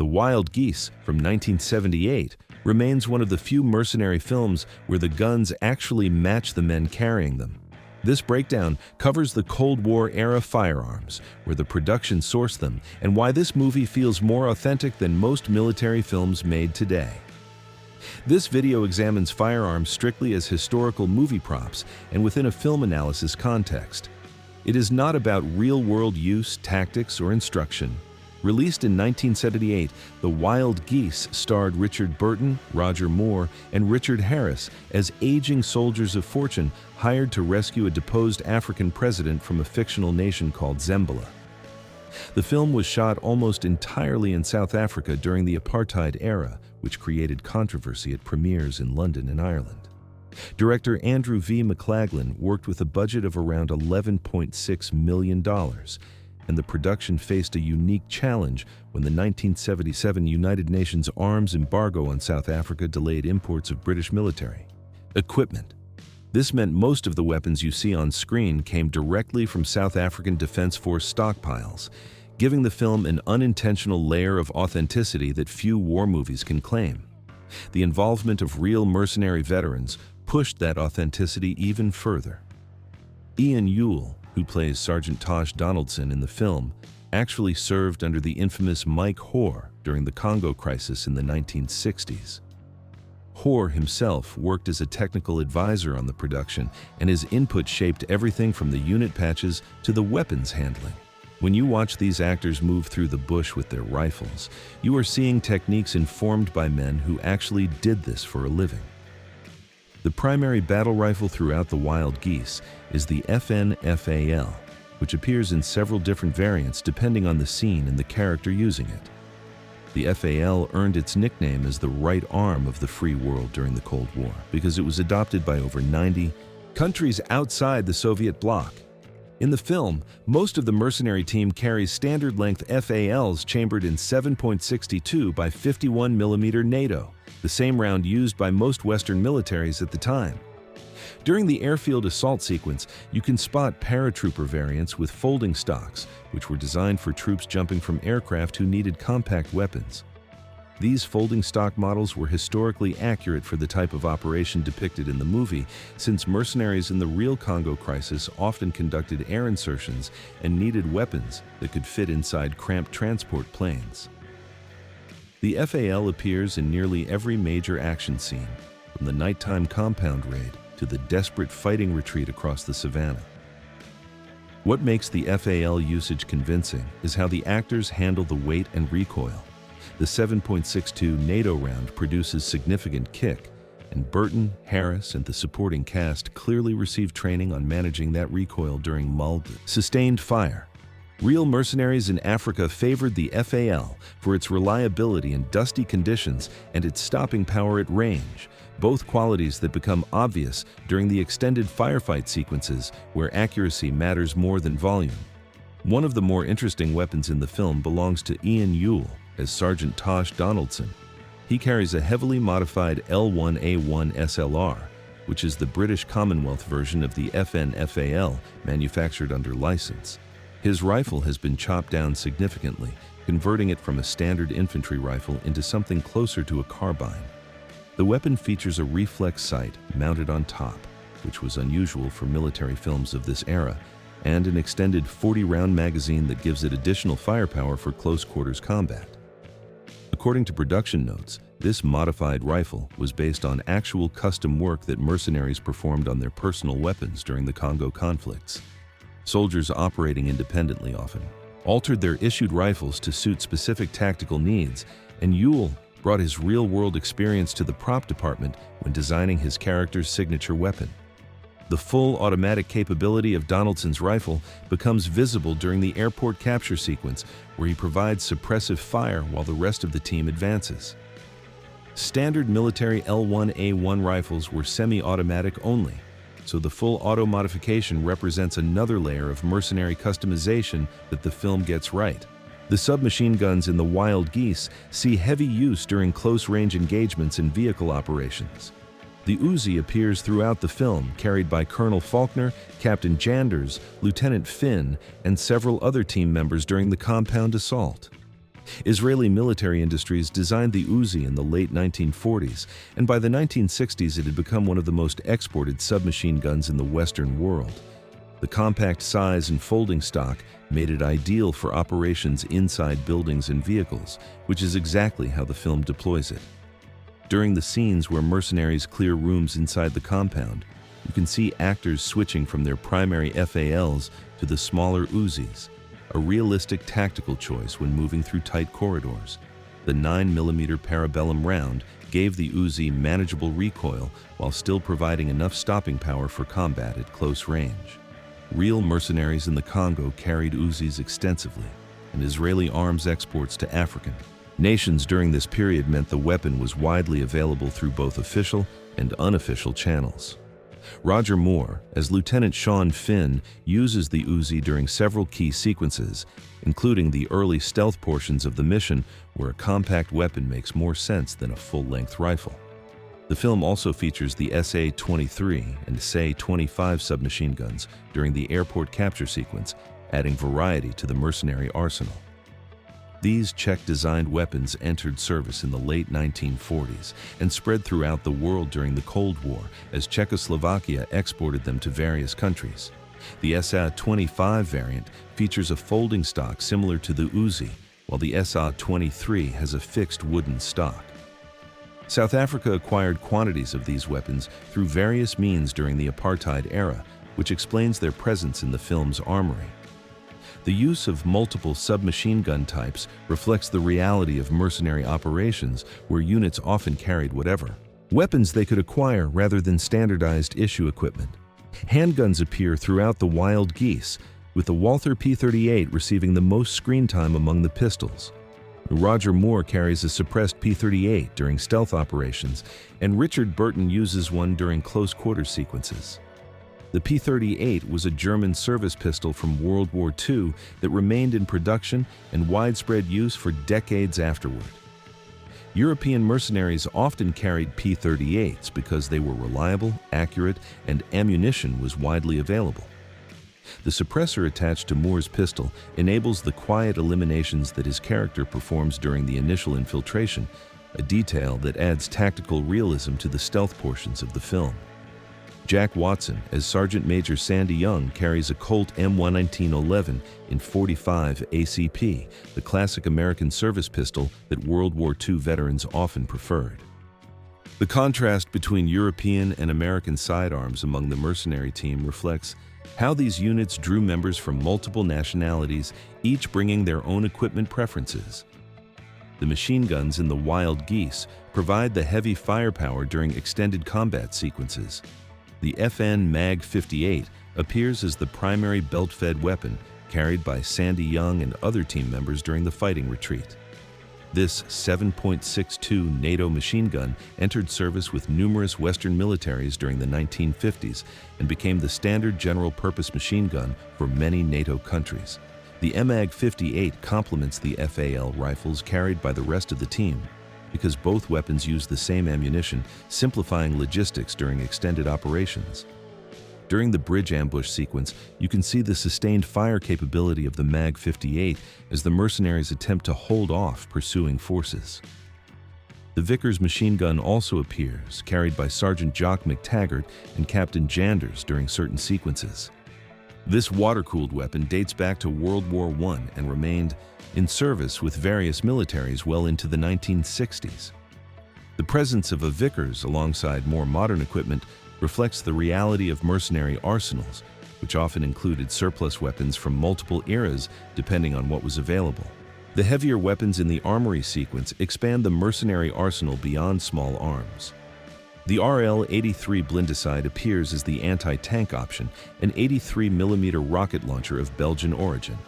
The Wild Geese from 1978 remains one of the few mercenary films where the guns actually match the men carrying them. This breakdown covers the Cold War-era firearms, where the production sourced them, and why this movie feels more authentic than most military films made today. This video examines firearms strictly as historical movie props and within a film analysis context. It is not about real-world use, tactics, or instruction. Released in 1978, The Wild Geese starred Richard Burton, Roger Moore, and Richard Harris as aging soldiers of fortune hired to rescue a deposed African president from a fictional nation called Zambia. The film was shot almost entirely in South Africa during the apartheid era, which created controversy at premieres in London and Ireland. Director Andrew V. McLaglen worked with a budget of around $11.6 million, and the production faced a unique challenge when the 1977 United Nations arms embargo on South Africa delayed imports of British military equipment. This meant most of the weapons you see on screen came directly from South African Defence Force stockpiles, giving the film an unintentional layer of authenticity that few war movies can claim. The involvement of real mercenary veterans pushed that authenticity even further. Ian Ewell, who plays Sergeant Tosh Donaldson in the film, actually served under the infamous Mike Hoare during the Congo crisis in the 1960s. Hoare himself worked as a technical advisor on the production, and his input shaped everything from the unit patches to the weapons handling. When you watch these actors move through the bush with their rifles, you are seeing techniques informed by men who actually did this for a living. The primary battle rifle throughout The Wild Geese is the FN FAL, which appears in several different variants depending on the scene and the character using it. The FAL earned its nickname as the right arm of the free world during the Cold War because it was adopted by over 90 countries outside the Soviet bloc. In the film, most of the mercenary team carries standard-length FALs chambered in 7.62 by 51 mm NATO, the same round used by most Western militaries at the time. During the airfield assault sequence, you can spot paratrooper variants with folding stocks, which were designed for troops jumping from aircraft who needed compact weapons. These folding stock models were historically accurate for the type of operation depicted in the movie, since mercenaries in the real Congo crisis often conducted air insertions and needed weapons that could fit inside cramped transport planes. The FAL appears in nearly every major action scene, from the nighttime compound raid to the desperate fighting retreat across the savannah. What makes the FAL usage convincing is how the actors handle the weight and recoil. The 7.62 NATO round produces significant kick, and Burton, Harris, and the supporting cast clearly received training on managing that recoil during sustained fire. Real mercenaries in Africa favored the FAL for its reliability in dusty conditions and its stopping power at range, both qualities that become obvious during the extended firefight sequences where accuracy matters more than volume. One of the more interesting weapons in the film belongs to Ian Ewell as Sergeant Tosh Donaldson. He carries a heavily modified L1A1 SLR, which is the British Commonwealth version of the FN FAL manufactured under license. His rifle has been chopped down significantly, converting it from a standard infantry rifle into something closer to a carbine. The weapon features a reflex sight mounted on top, which was unusual for military films of this era, and an extended 40-round magazine that gives it additional firepower for close-quarters combat. According to production notes, this modified rifle was based on actual custom work that mercenaries performed on their personal weapons during the Congo conflicts. Soldiers operating independently often altered their issued rifles to suit specific tactical needs, and Ewell brought his real-world experience to the prop department when designing his character's signature weapon. The full automatic capability of Donaldson's rifle becomes visible during the airport capture sequence, where he provides suppressive fire while the rest of the team advances. Standard military L1A1 rifles were semi-automatic only, so the full auto modification represents another layer of mercenary customization that the film gets right. The submachine guns in The Wild Geese see heavy use during close-range engagements and vehicle operations. The Uzi appears throughout the film, carried by Colonel Faulkner, Captain Janders, Lieutenant Finn, and several other team members during the compound assault. Israeli military industries designed the Uzi in the late 1940s, and by the 1960s it had become one of the most exported submachine guns in the Western world. The compact size and folding stock made it ideal for operations inside buildings and vehicles, which is exactly how the film deploys it. During the scenes where mercenaries clear rooms inside the compound, you can see actors switching from their primary FALs to the smaller Uzis, a realistic tactical choice when moving through tight corridors. The 9mm parabellum round gave the Uzi manageable recoil while still providing enough stopping power for combat at close range. Real mercenaries in the Congo carried Uzis extensively, and Israeli arms exports to African nations during this period meant the weapon was widely available through both official and unofficial channels. Roger Moore, as Lieutenant Sean Finn, uses the Uzi during several key sequences, including the early stealth portions of the mission where a compact weapon makes more sense than a full-length rifle. The film also features the SA-23 and SA-25 submachine guns during the airport capture sequence, adding variety to the mercenary arsenal. These Czech-designed weapons entered service in the late 1940s and spread throughout the world during the Cold War as Czechoslovakia exported them to various countries. The SA-25 variant features a folding stock similar to the Uzi, while the SA-23 has a fixed wooden stock. South Africa acquired quantities of these weapons through various means during the apartheid era, which explains their presence in the film's armory. The use of multiple submachine gun types reflects the reality of mercenary operations where units often carried whatever weapons they could acquire rather than standardized issue equipment. Handguns appear throughout the Wild Geese, with the Walther P-38 receiving the most screen time among the pistols. Roger Moore carries a suppressed P-38 during stealth operations, and Richard Burton uses one during close-quarter sequences. The P-38 was a German service pistol from World War II that remained in production and widespread use for decades afterward. European mercenaries often carried P-38s because they were reliable, accurate, and ammunition was widely available. The suppressor attached to Moore's pistol enables the quiet eliminations that his character performs during the initial infiltration, a detail that adds tactical realism to the stealth portions of the film. Jack Watson, as Sergeant Major Sandy Young, carries a Colt M11911 in .45 ACP, the classic American service pistol that World War II veterans often preferred. The contrast between European and American sidearms among the mercenary team reflects how these units drew members from multiple nationalities, each bringing their own equipment preferences. The machine guns in the Wild Geese provide the heavy firepower during extended combat sequences. The FN Mag-58 appears as the primary belt-fed weapon carried by Sandy Young and other team members during the fighting retreat. This 7.62 NATO machine gun entered service with numerous Western militaries during the 1950s and became the standard general-purpose machine gun for many NATO countries. The MAG-58 complements the FAL rifles carried by the rest of the team because both weapons use the same ammunition, simplifying logistics during extended operations. During the bridge ambush sequence, you can see the sustained fire capability of the Mag-58 as the mercenaries attempt to hold off pursuing forces. The Vickers machine gun also appears, carried by Sergeant Jock McTaggart and Captain Janders during certain sequences. This water-cooled weapon dates back to World War I and remained in service with various militaries well into the 1960s. The presence of a Vickers alongside more modern equipment reflects the reality of mercenary arsenals, which often included surplus weapons from multiple eras depending on what was available. The heavier weapons in the armory sequence expand the mercenary arsenal beyond small arms. The RL-83 Blindicide appears as the anti-tank option, an 83mm rocket launcher of Belgian origin.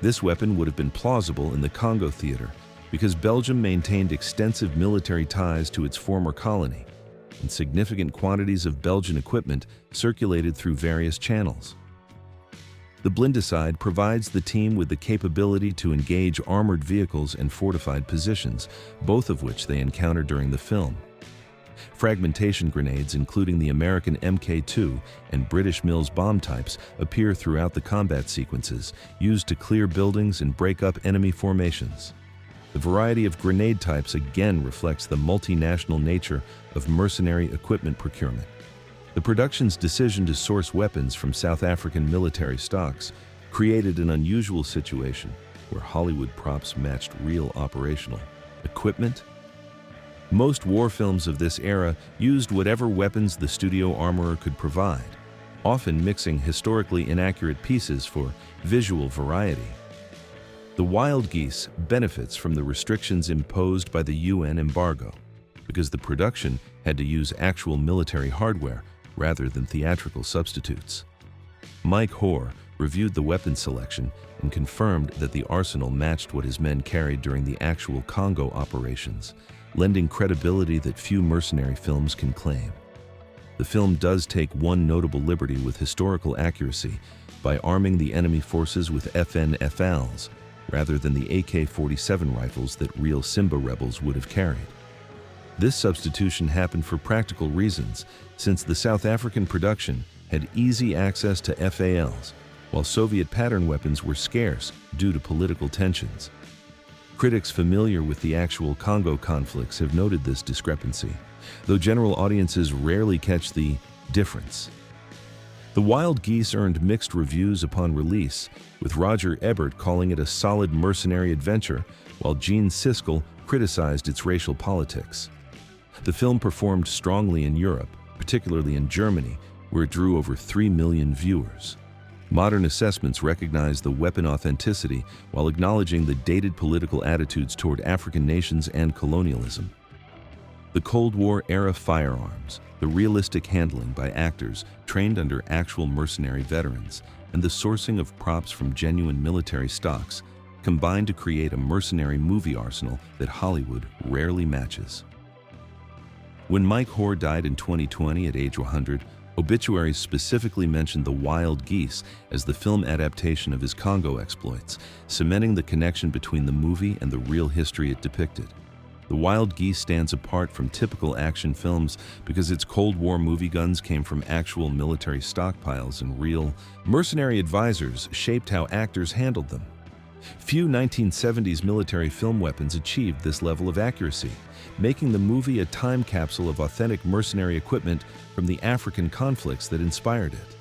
This weapon would have been plausible in the Congo theater because Belgium maintained extensive military ties to its former colony, and significant quantities of Belgian equipment circulated through various channels. The Blindicide provides the team with the capability to engage armored vehicles and fortified positions, both of which they encounter during the film. Fragmentation grenades, including the American Mk2 and British Mills bomb types, appear throughout the combat sequences, used to clear buildings and break up enemy formations. The variety of grenade types again reflects the multinational nature of mercenary equipment procurement. The production's decision to source weapons from South African military stocks created an unusual situation where Hollywood props matched real operational equipment. Most war films of this era used whatever weapons the studio armorer could provide, often mixing historically inaccurate pieces for visual variety. The Wild Geese benefits from the restrictions imposed by the UN embargo because the production had to use actual military hardware rather than theatrical substitutes. Mike Hoare reviewed the weapon selection and confirmed that the arsenal matched what his men carried during the actual Congo operations, lending credibility that few mercenary films can claim. The film does take one notable liberty with historical accuracy by arming the enemy forces with FN FALs rather than the AK-47 rifles that real Simba rebels would have carried. This substitution happened for practical reasons, since the South African production had easy access to FALs, while Soviet pattern weapons were scarce due to political tensions. Critics familiar with the actual Congo conflicts have noted this discrepancy, though general audiences rarely catch the difference. The Wild Geese earned mixed reviews upon release, with Roger Ebert calling it a solid mercenary adventure, while Gene Siskel criticized its racial politics. The film performed strongly in Europe, particularly in Germany, where it drew over 3 million viewers. Modern assessments recognize the weapon authenticity while acknowledging the dated political attitudes toward African nations and colonialism. The Cold War-era firearms, the realistic handling by actors trained under actual mercenary veterans, and the sourcing of props from genuine military stocks combine to create a mercenary movie arsenal that Hollywood rarely matches. When Mike Hoare died in 2020 at age 100, obituaries specifically mentioned The Wild Geese as the film adaptation of his Congo exploits, cementing the connection between the movie and the real history it depicted. The Wild Geese stands apart from typical action films because its Cold War movie guns came from actual military stockpiles and real mercenary advisors shaped how actors handled them. Few 1970s military film weapons achieved this level of accuracy, making the movie a time capsule of authentic mercenary equipment from the African conflicts that inspired it.